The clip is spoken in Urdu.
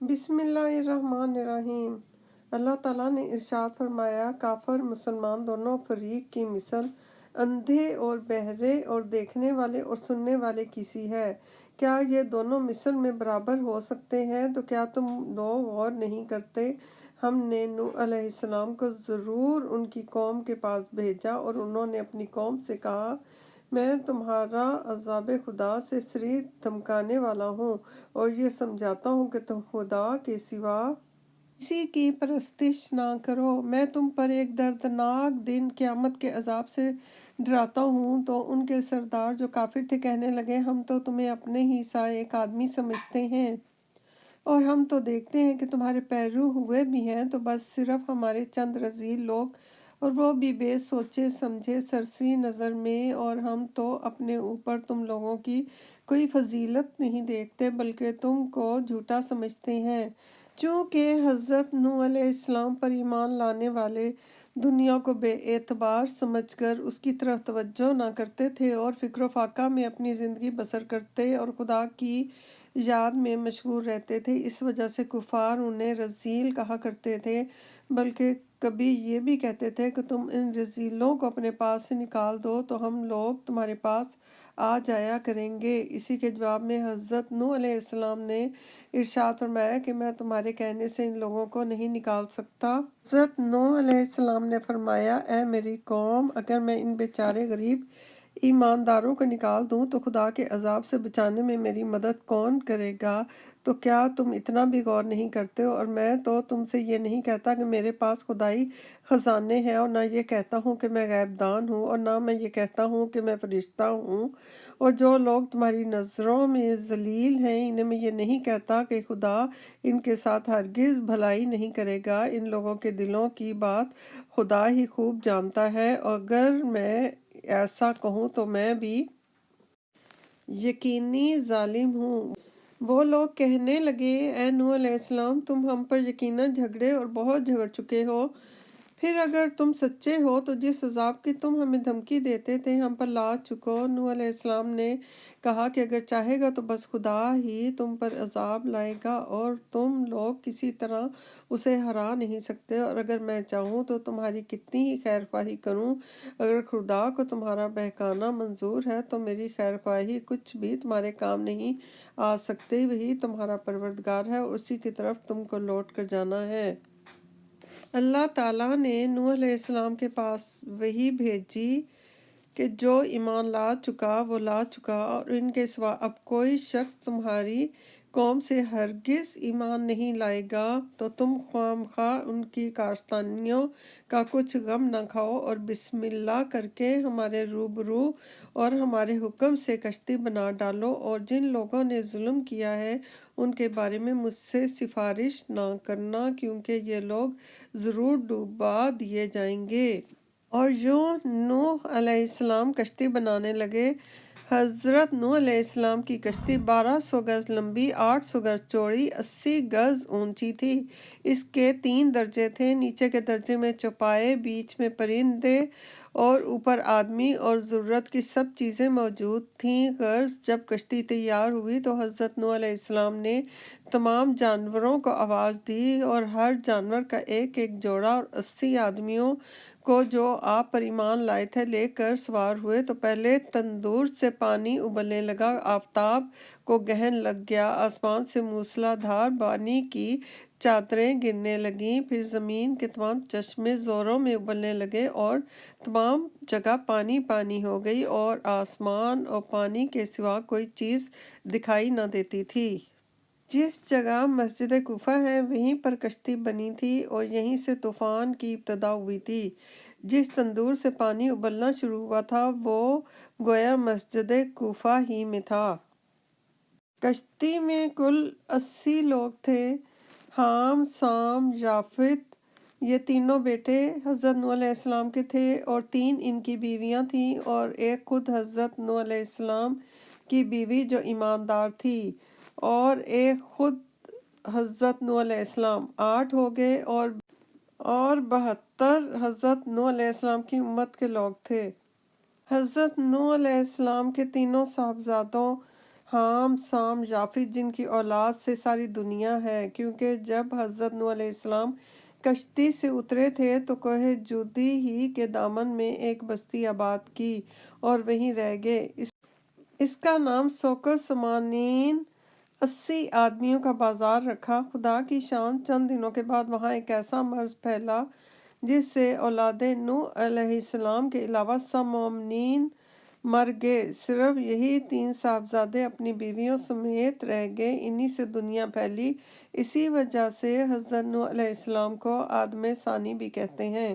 بسم اللہ الرحمن الرحیم۔ اللہ تعالیٰ نے ارشاد فرمایا، کافر مسلمان دونوں فریق کی مثل اندھے اور بہرے اور دیکھنے والے اور سننے والے کی سی ہے۔ کیا یہ دونوں مثل میں برابر ہو سکتے ہیں؟ تو کیا تم لوگ غور نہیں کرتے؟ ہم نے نوح علیہ السلام کو ضرور ان کی قوم کے پاس بھیجا اور انہوں نے اپنی قوم سے کہا، میں تمہارا عذاب خدا سے صریح دھمکانے والا ہوں اور یہ سمجھاتا ہوں کہ تم خدا کے سوا کسی کی پرستش نہ کرو۔ میں تم پر ایک دردناک دن قیامت کے عذاب سے ڈراتا ہوں۔ تو ان کے سردار جو کافر تھے کہنے لگے، ہم تو تمہیں اپنے ہی سا ایک آدمی سمجھتے ہیں اور ہم تو دیکھتے ہیں کہ تمہارے پیرو ہوئے بھی ہیں تو بس صرف ہمارے چند رذیل لوگ، اور وہ بھی بے سوچے سمجھے سرسری نظر میں، اور ہم تو اپنے اوپر تم لوگوں کی کوئی فضیلت نہیں دیکھتے بلکہ تم کو جھوٹا سمجھتے ہیں۔ چونکہ حضرت نوح علیہ السلام پر ایمان لانے والے دنیا کو بے اعتبار سمجھ کر اس کی طرف توجہ نہ کرتے تھے اور فکر و فاقہ میں اپنی زندگی بسر کرتے اور خدا کی یاد میں مشغول رہتے تھے، اس وجہ سے کفار انہیں رذیل کہا کرتے تھے، بلکہ کبھی یہ بھی کہتے تھے کہ تم ان رذیلوں کو اپنے پاس سے نکال دو تو ہم لوگ تمہارے پاس آ جایا کریں گے۔ اسی کے جواب میں حضرت نوح علیہ السلام نے ارشاد فرمایا کہ میں تمہارے کہنے سے ان لوگوں کو نہیں نکال سکتا۔ حضرت نوح علیہ السلام نے فرمایا، اے میری قوم، اگر میں ان بیچارے غریب ایمانداروں کو نکال دوں تو خدا کے عذاب سے بچانے میں میری مدد کون کرے گا؟ تو کیا تم اتنا بھی غور نہیں کرتے ہو؟ اور میں تو تم سے یہ نہیں کہتا کہ میرے پاس خدائی خزانے ہیں، اور نہ یہ کہتا ہوں کہ میں غیب دان ہوں، اور نہ میں یہ کہتا ہوں کہ میں فرشتہ ہوں، اور جو لوگ تمہاری نظروں میں ذلیل ہیں انہیں میں یہ نہیں کہتا کہ خدا ان کے ساتھ ہرگز بھلائی نہیں کرے گا۔ ان لوگوں کے دلوں کی بات خدا ہی خوب جانتا ہے، اور اگر میں ایسا کہوں تو میں بھی یقینی ظالم ہوں۔ وہ لوگ کہنے لگے، اے نوح علیہ السلام، تم ہم پر یقیناً جھگڑے اور بہت جھگڑ چکے ہو، پھر اگر تم سچے ہو تو جس عذاب کی تم ہمیں دھمکی دیتے تھے ہم پر لا چکو۔ نوح علیہ السلام نے کہا کہ اگر چاہے گا تو بس خدا ہی تم پر عذاب لائے گا اور تم لوگ کسی طرح اسے ہرا نہیں سکتے، اور اگر میں چاہوں تو تمہاری کتنی ہی خیر خواہی کروں، اگر خدا کو تمہارا بہکانا منظور ہے تو میری خیر خواہی کچھ بھی تمہارے کام نہیں آ سکتے۔ وہی تمہارا پروردگار ہے اور اسی کی طرف تم کو لوٹ کر جانا ہے۔ اللہ تعالیٰ نے نوح علیہ السلام کے پاس وحی بھیجی کہ جو ایمان لا چکا وہ لا چکا، اور ان کے سوا اب کوئی شخص تمہاری قوم سے ہرگز ایمان نہیں لائے گا، تو تم خواہ ان کی کارستانیوں کا کچھ غم نہ کھاؤ اور بسم اللہ کر کے ہمارے روبرو اور ہمارے حکم سے کشتی بنا ڈالو، اور جن لوگوں نے ظلم کیا ہے ان کے بارے میں مجھ سے سفارش نہ کرنا، کیونکہ یہ لوگ ضرور ڈوبا دیے جائیں گے۔ اور یوں نوح علیہ السلام کشتی بنانے لگے۔ حضرت نوح علیہ السلام کی کشتی 1200 گز لمبی، 800 گز چوڑی، 80 گز اونچی تھی۔ اس کے 3 درجے تھے، نیچے کے درجے میں چوپائے، بیچ میں پرندے اور اوپر آدمی اور ضرورت کی سب چیزیں موجود تھیں۔ غرض جب کشتی تیار ہوئی تو حضرت نوح علیہ السلام نے تمام جانوروں کو آواز دی اور ہر جانور کا ایک ایک جوڑا اور 80 آدمیوں کو جو آپ پر ایمان لائے تھے لے کر سوار ہوئے۔ تو پہلے تندور سے پانی ابلنے لگا، آفتاب کو گرہن لگ گیا، آسمان سے موسلا دھار پانی کی چادریں گرنے لگیں، پھر زمین کے تمام چشمے زوروں میں ابلنے لگے اور تمام جگہ پانی پانی ہو گئی، اور آسمان اور پانی کے سوا کوئی چیز دکھائی نہ دیتی تھی۔ جس جگہ مسجد کوفہ ہے وہیں پر کشتی بنی تھی اور یہیں سے طوفان کی ابتدا ہوئی تھی۔ جس تندور سے پانی ابلنا شروع ہوا تھا وہ گویا مسجد کوفہ ہی میں تھا۔ کشتی میں کل 80 لوگ تھے۔ حام، سام، یافت، یہ تینوں بیٹے حضرت نوح علیہ السلام کے تھے، اور 3 ان کی بیویاں تھیں اور ایک خود حضرت نوح علیہ السلام کی بیوی جو ایماندار تھی، اور ایک خود حضرت نوح علیہ السلام۔ 8 ہو گئے، اور 72 حضرت نوح علیہ السلام کی امت کے لوگ تھے۔ حضرت نوح علیہ السلام کے تینوں صاحبزادوں حام سام یافت جن کی اولاد سے ساری دنیا ہے، کیونکہ جب حضرت نوح علیہ السلام کشتی سے اترے تھے تو کوہ جودی ہی کے دامن میں ایک بستی آباد کی اور وہیں رہ گئے۔ اس کا نام سوکر سمانین 80 آدمیوں کا بازار رکھا۔ خدا کی شان، چند دنوں کے بعد وہاں ایک ایسا مرض پھیلا جس سے اولاد نوح علیہ السلام کے علاوہ سب مومنین مر گئے، صرف یہی 3 صاحبزادے اپنی بیویوں سمیت رہ گئے، انہی سے دنیا پھیلی۔ اسی وجہ سے حضرت نوح علیہ السلام کو آدم ثانی بھی کہتے ہیں۔